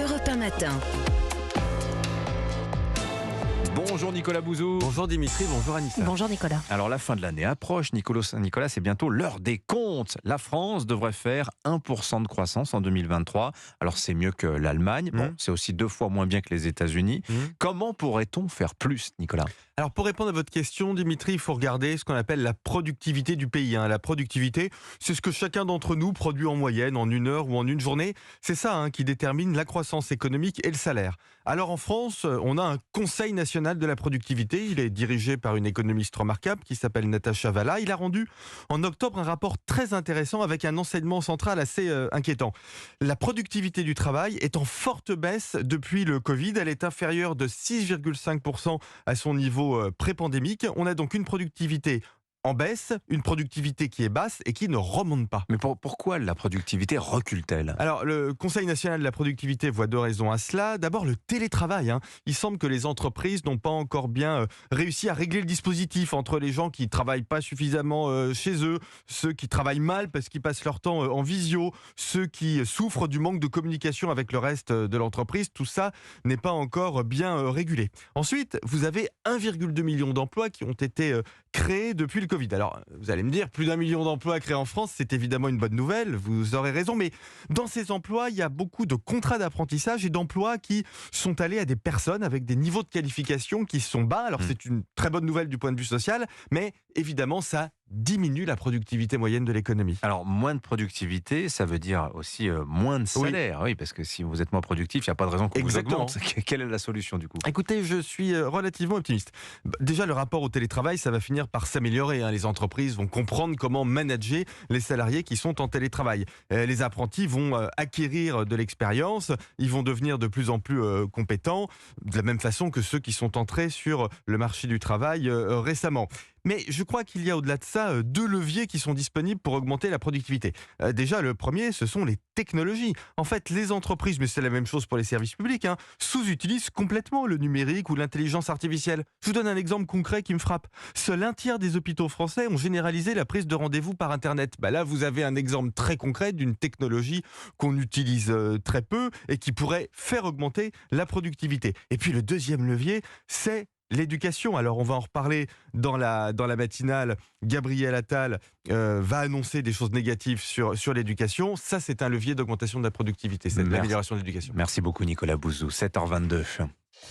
Europe 1 matin. Bonjour Nicolas Bouzou. Bonjour Dimitri, bonjour Anissa. Bonjour Nicolas. Alors la fin de l'année approche, Nicolas, c'est bientôt l'heure des comptes. La France devrait faire 1% de croissance en 2023. Alors c'est mieux que l'Allemagne, c'est aussi 2 fois moins bien que les États-Unis. Comment pourrait-on faire plus, Nicolas ? Alors pour répondre à votre question Dimitri, il faut regarder ce qu'on appelle la productivité du pays. La productivité, c'est ce que chacun d'entre nous produit en moyenne, en 1 heure ou en 1 journée. C'est ça qui détermine la croissance économique et le salaire. Alors en France, on a un Conseil national de la productivité. Il est dirigé par une économiste remarquable qui s'appelle Natacha Valla. Il a rendu en octobre un rapport très intéressant avec un enseignement central assez inquiétant. La productivité du travail est en forte baisse depuis le Covid. Elle est inférieure de 6,5% à son niveau pré-pandémique. On a donc une productivité en baisse, une productivité qui est basse et qui ne remonte pas. Mais pourquoi la productivité recule-t-elle ? Alors, le Conseil national de la productivité voit 2 raisons à cela. D'abord, le télétravail. Il semble que les entreprises n'ont pas encore bien réussi à régler le dispositif entre les gens qui ne travaillent pas suffisamment chez eux, ceux qui travaillent mal parce qu'ils passent leur temps en visio, ceux qui souffrent du manque de communication avec le reste de l'entreprise. Tout ça n'est pas encore bien régulé. Ensuite, vous avez 1,2 million d'emplois qui ont été créés depuis le Covid. Alors, vous allez me dire, plus d'1 million d'emplois créés en France, c'est évidemment une bonne nouvelle, vous aurez raison, mais dans ces emplois, il y a beaucoup de contrats d'apprentissage et d'emplois qui sont allés à des personnes avec des niveaux de qualification qui sont bas. Alors, c'est une très bonne nouvelle du point de vue social, mais évidemment, ça diminue la productivité moyenne de l'économie. Alors, moins de productivité, ça veut dire aussi moins de salaire. Oui, parce que si vous êtes moins productif, il n'y a pas de raison qu'on vous augmente. Quelle est la solution du coup ? Écoutez, je suis relativement optimiste. Déjà, le rapport au télétravail, ça va finir par s'améliorer. Les entreprises vont comprendre comment manager les salariés qui sont en télétravail. Les apprentis vont acquérir de l'expérience, ils vont devenir de plus en plus compétents, de la même façon que ceux qui sont entrés sur le marché du travail récemment. Mais je crois qu'il y a au-delà de ça 2 leviers qui sont disponibles pour augmenter la productivité. Déjà, le premier, ce sont les technologies. En fait, les entreprises, mais c'est la même chose pour les services publics, sous-utilisent complètement le numérique ou l'intelligence artificielle. Je vous donne un exemple concret qui me frappe. Seul 1/3 des hôpitaux français ont généralisé la prise de rendez-vous par Internet. Là, vous avez un exemple très concret d'une technologie qu'on utilise très peu et qui pourrait faire augmenter la productivité. Et puis, le deuxième levier, c'est l'éducation. Alors on va en reparler dans la matinale. Gabriel Attal va annoncer des choses négatives sur l'éducation. Ça, c'est un levier d'augmentation de la productivité, c'est l'amélioration de l'éducation. Merci beaucoup Nicolas Bouzou, 7h22.